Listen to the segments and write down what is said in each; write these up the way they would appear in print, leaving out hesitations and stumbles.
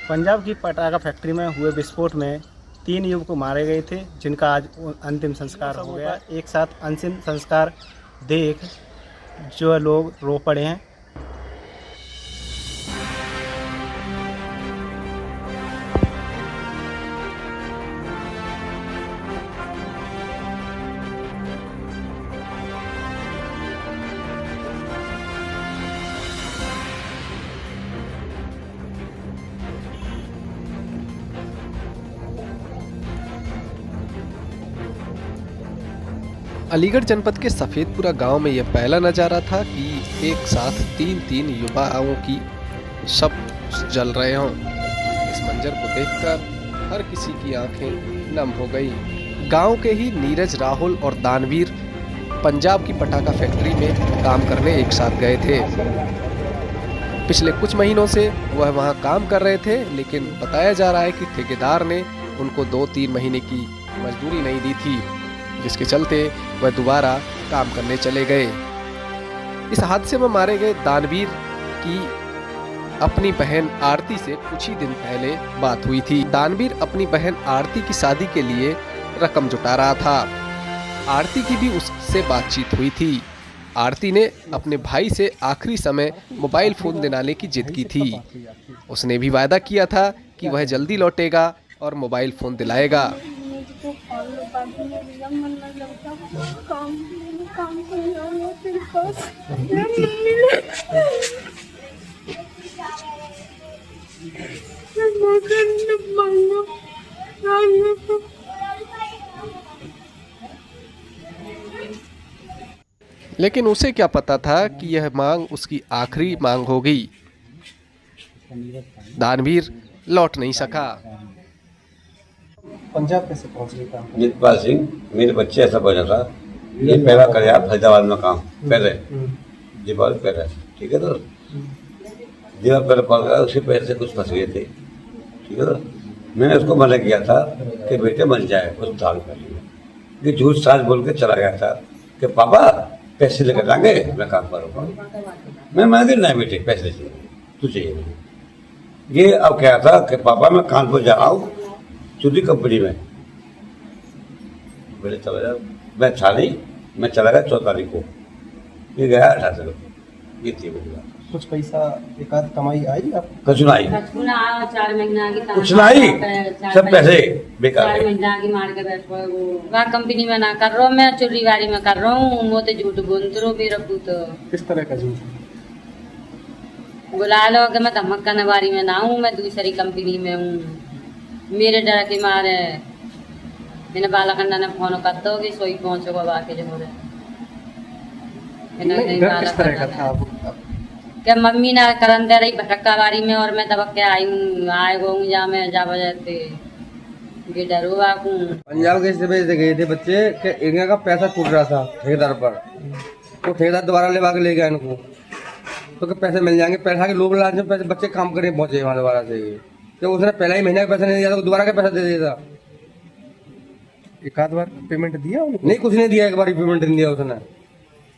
पंजाब की पटाखा फैक्ट्री में हुए विस्फोट में 3 युवक मारे गए थे, जिनका आज अंतिम संस्कार हो गया। एक साथ अंतिम संस्कार देख जो लोग रो पड़े हैं। अलीगढ़ जनपद के सफ़ेदपुरा गांव में यह पहला नज़ारा था कि एक साथ तीन युवाओं की शव जल रहे हों। इस मंजर को देखकर हर किसी की आंखें नम हो गई। गांव के ही नीरज, राहुल और दानवीर पंजाब की पटाखा फैक्ट्री में काम करने एक साथ गए थे। पिछले कुछ महीनों से वह वहां काम कर रहे थे, लेकिन बताया जा रहा है कि ठेकेदार ने उनको 2-3 महीने की मजदूरी नहीं दी थी, जिसके चलते वह दोबारा काम करने चले गए। इस हादसे में मारे गए दानवीर की अपनी बहन आरती से कुछ ही दिन पहले बात हुई थी। दानवीर अपनी बहन आरती की शादी के लिए रकम जुटा रहा था। आरती की भी उससे बातचीत हुई थी। आरती ने अपने भाई से आखिरी समय मोबाइल फोन दिलाने की जिद की थी। उसने भी वायदा किया था कि वह जल्दी लौटेगा और मोबाइल फोन दिलाएगा। लेकिन उसे क्या पता था कि यह मांग उसकी आखिरी मांग होगी। दानवीर लौट नहीं सका। पंजाब कैसे पहुंच गए काम? जितपाल सिंह, मेरे बच्चे ऐसा पहुंचा था। ये पहला करे आप फरीदाबाद में काम पहले दीपाल पहले, ठीक है। तो दीपाल पहले पड़ गया, उसके पैसे से कुछ फंस गए थे, ठीक है। तो मैंने उसको मना किया था कि बेटे मर जाए उस साल पहले। ये झूठ साज बोल के चला गया था कि पापा पैसे लेकर जाएंगे, मैं काम करूँगा। मैं मना दिया, नहीं बेटे पैसे चाहिए, तू चाहिए नहीं। ये अब क्या था कि पापा मैं कानपुर जा रहा हूँ चुदी कंपनी में, बोले चला जाओ। मैं था नहीं, मैं चला गया 14 तारीख को, ये गया 18 तारीख को। ये थी बोला कुछ पैसा एक आध कमाई आई आप? कुछ नहीं, 4 महीना की कुछ नहीं, सब पैसे बेकार 4 महीना की मार के बैठ गए। वो वहाँ कंपनी में ना कर रहा हूँ, मैं चुरीवाड़ी में कर रहा हूँ। वो तो झूठ बोलते रहो मेरा पुत। किस तरह का झूठ? बुला लो कि मैं धमक नवारी में ना हूँ, मैं दूसरी कंपनी में हूँ। मेरे डर के मारे मैंने बालाखंडा ने फोन कर दो कि सोई पहुंचोगा बाकी जो हो रहे। किस तरह का था? क्या मम्मी ना करन दे रही भटक्का बारी में, और मैं दबक के आई हूँ, आए गो जा मैं जा बजाते ये डरो बाकू। पंजाब के इस वजह से गए थे बच्चे कि इनका का पैसा टूट रहा था ठेकेदार पर, तो ठेकेदार दोबारा लेवा के ले गया इनको, तो कि पैसे मिल जाएंगे। पैसा के लोभ लालच में पैसे बच्चे काम करने पहुंचे वहाँ दोबारा से। तो उसने पहला ही महीने का पैसा नहीं दिया था, दोबारा का पैसा दे दिया था। एक आध बार पेमेंट दिया उनको? नहीं, कुछ नहीं दिया, एक बार पेमेंट नहीं दिया उसने।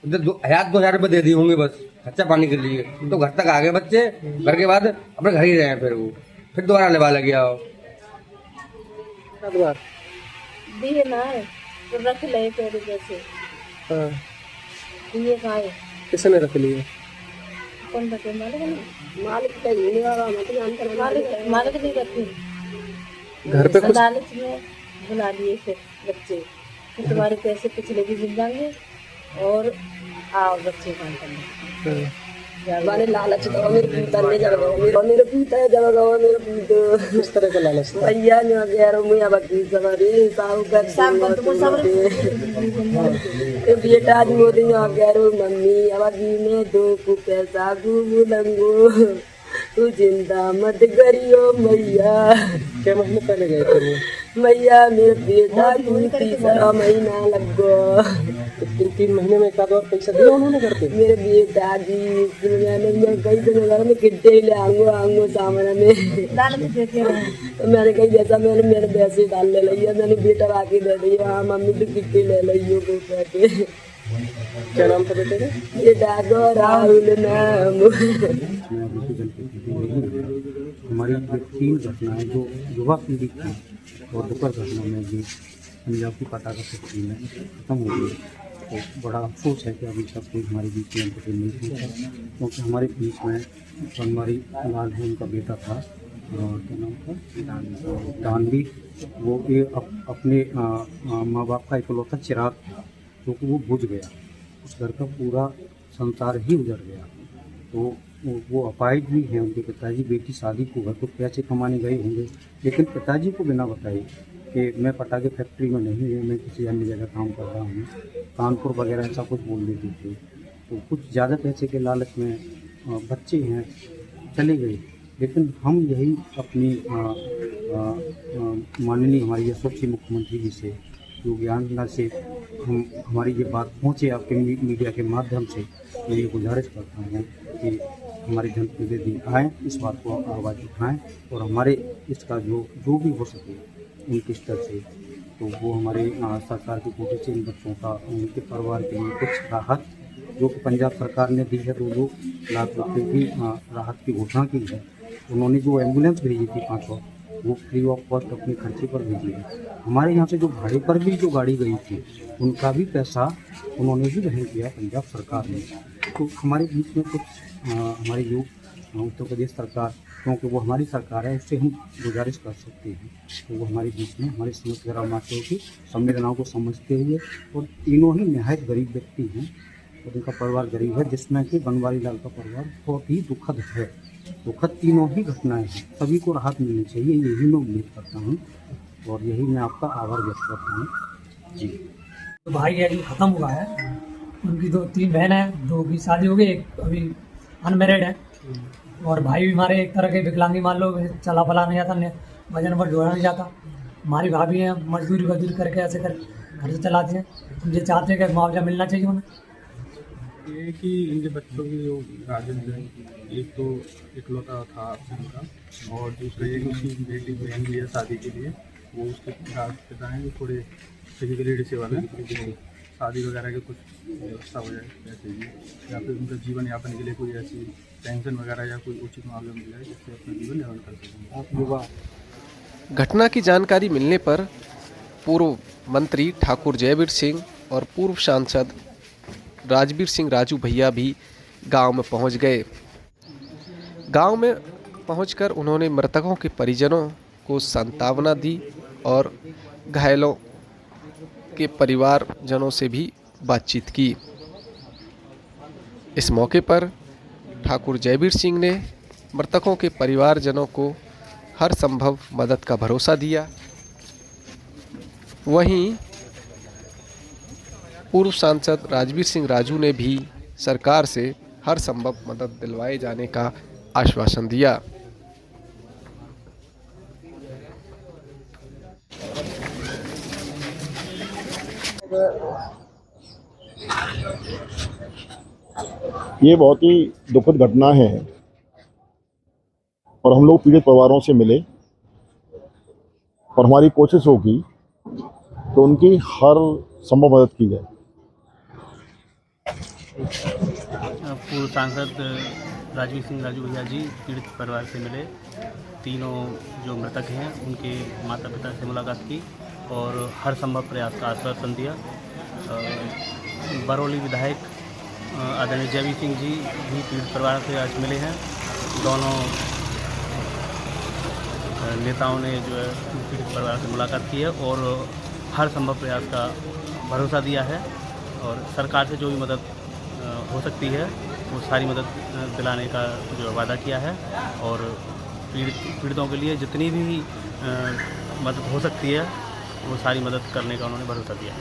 1000-2000 रुपये दे दिए होंगे बस खर्चा पानी के लिए। तो घर तक आ गए बच्चे, घर के बाद अपने घर ही रहे हैं। फिर वो फिर दोबारा लेवा लग गया। दिए ना तो रख ले तेरे जैसे। हाँ। दिए खाए किसने रख लिए? कौन रखे? मालिक का ही वाला मालिक नहीं रखे। घर पे कुछ लालच में बुला लिए फिर बच्चे कि तुम्हारे पैसे पिछले भी मिल जाएंगे और आओ बच्चे काम करने। मैंने लालच दो मेरे पीता ले जाओ, मेरे पीता है जाओ, मेरे पीता। किस तरह का लालच था? भैया ने यार मुझे बकरी सवारी साहू कर ए बेटा आज मोदी यहाँ यार मम्मी अब में 2 को पैसा घूमू लंगो, तू चिंता मत करियो मैया। 6 महीने पहले गए थे वो? मैया मेरे बेटा को 3 महीना लग गो। 3 महीने में एक आध बार पैसा दिया उन्होंने घर पे? मेरे बेटा जी मैंने कई दिन घर में किट्टे ले आऊंगो सामने में, तो मैंने कही जैसा मैंने मेरे पैसे डाल ले लिया, मैंने बेटा आके दे दिया। हाँ मम्मी तो किट्टे ले लियो को पैसे। क्या नाम था बेटे का? बेटा को राहुल नाम। हमारी ये 3 घटनाएं जो युवा पीढ़ी की और दुखद घटना में ये पंजाब की पटाखा फैक्ट्री में खत्म हो गई, तो बड़ा अफसोस है कि अभी तक कोई हमारे बीच में एंटरटेन नहीं हुआ, क्योंकि हमारे बीच में बनवारी लाल है, उनका बेटा था और क्या नाम था दानवी, वो ये अपने माँ बाप का इकलौता चिराग जो कि वो बुझ गया, उस घर का पूरा संसार ही उजड़ गया। तो वो अपाहिज भी हैं, उनके पिताजी बेटी शादी को घर को पैसे कमाने गए होंगे, लेकिन पिताजी को बिना बताए कि मैं पटाखे फैक्ट्री में नहीं हूँ, मैं किसी अन्य जगह काम कर रहा हूँ, कानपुर वगैरह ऐसा कुछ बोल देते थे। तो कुछ ज़्यादा पैसे के लालच में बच्चे हैं चले गए, लेकिन हम यही अपनी माननीय हमारी यशस्वी मुख्यमंत्री जी से योगी आदित्यनाथ से हमारी ये बात पहुँचे आपके मीडिया के माध्यम से, मैं ये गुजारिश करता हूँ कि हमारे जनप्रतिनिधि आएँ, इस बात को आवाज़ उठाएँ और हमारे इसका जो भी हो सके उनके स्तर से, तो वो हमारे सरकार की कोशिश से इन बच्चों का उनके परिवार के लिए कुछ राहत जो कि पंजाब सरकार ने दी है, 2 लाख रुपये की राहत की घोषणा की है। उन्होंने जो एम्बुलेंस भेजी थी 500, वो फ्री ऑफ कॉस्ट अपने खर्चे पर भेजी है। हमारे यहाँ से जो भाड़े पर भी जो गाड़ी गई थी उनका भी पैसा उन्होंने ही वहन किया पंजाब सरकार ने। तो हमारे बीच में कुछ हमारी जो उत्तर प्रदेश सरकार, क्योंकि वो हमारी सरकार है, उससे हम गुजारिश कर सकते हैं तो वो हमारे बीच में हमारे समस्त ग्रामवासियों की संवेदनाओं को समझते हुए, और तीनों ही नहायत गरीब व्यक्ति हैं और उनका परिवार गरीब है, जिसमें कि बनवारी लाल का परिवार बहुत ही दुखद है। दुखद तीनों ही घटनाएं हैं, सभी को राहत मिलनी चाहिए, यही मैं उम्मीद करता हूँ और यही मैं आपका आभार व्यक्त करता हूँ जी। तो भाई अभी ख़त्म हुआ है, उनकी 2-3 बहन है, 2 की शादी हो गई, एक अभी अनमेरिड है, और भाई भी हमारे एक तरह के विकलांगी मान लो, चला फला नहीं जाता, वजन पर जोड़ा नहीं जाता। हमारी भाभी हैं, मजदूरी करके ऐसे कर घर से चलाते हैं। हम ये चाहते हैं कि मुआवजा मिलना चाहिए उन्हें। ये कि इनके बच्चों की जो गार्जियन है, एक तो इकलौता था उनका, और दूसरा एक उसकी बेटी बहन भी है शादी के लिए, वो उसके पिता हैं, थोड़े फिजिकली डिसेबल हैं, शादी वगैरह के कुछ व्यवस्था हो जाए ऐसे ही, या फिर उनका जीवन यापन के लिए कोई ऐसी पेंशन वगैरह या कोई उचित मुआवजा मिल जाए जिससे अपना जीवन यापन कर सकें। घटना की जानकारी मिलने पर पूर्व मंत्री ठाकुर जयवीर सिंह और पूर्व सांसद राजवीर सिंह राजू भैया भी गांव में पहुंच गए। गांव में पहुंचकर उन्होंने मृतकों के परिजनों को सांत्वना दी और घायलों के परिवारजनों से भी बातचीत की। इस मौके पर ठाकुर जयवीर सिंह ने मृतकों के परिवारजनों को हर संभव मदद का भरोसा दिया। वहीं पूर्व सांसद राजवीर सिंह राजू ने भी सरकार से हर संभव मदद दिलवाए जाने का आश्वासन दिया। ये बहुत ही दुखद घटना है और हम लोग पीड़ित परिवारों से मिले और हमारी कोशिश होगी तो उनकी हर संभव मदद की जाए। पूर्व सांसद राजवीर सिंह राजू भैया जी पीड़ित परिवार से मिले, तीनों जो मृतक हैं उनके माता पिता से मुलाकात की और हर संभव प्रयास का आश्वासन दिया। बरौली विधायक आदरणीय जयवीर सिंह जी भी पीड़ित परिवार से आज मिले हैं। दोनों नेताओं ने जो है पीड़ित परिवार से मुलाकात की है और हर संभव प्रयास का भरोसा दिया है और सरकार से जो भी मदद हो सकती है वो सारी मदद दिलाने का जो वादा किया है और पीड़ितों के लिए जितनी भी मदद हो सकती है वो सारी मदद करने का उन्होंने भरोसा दिया है।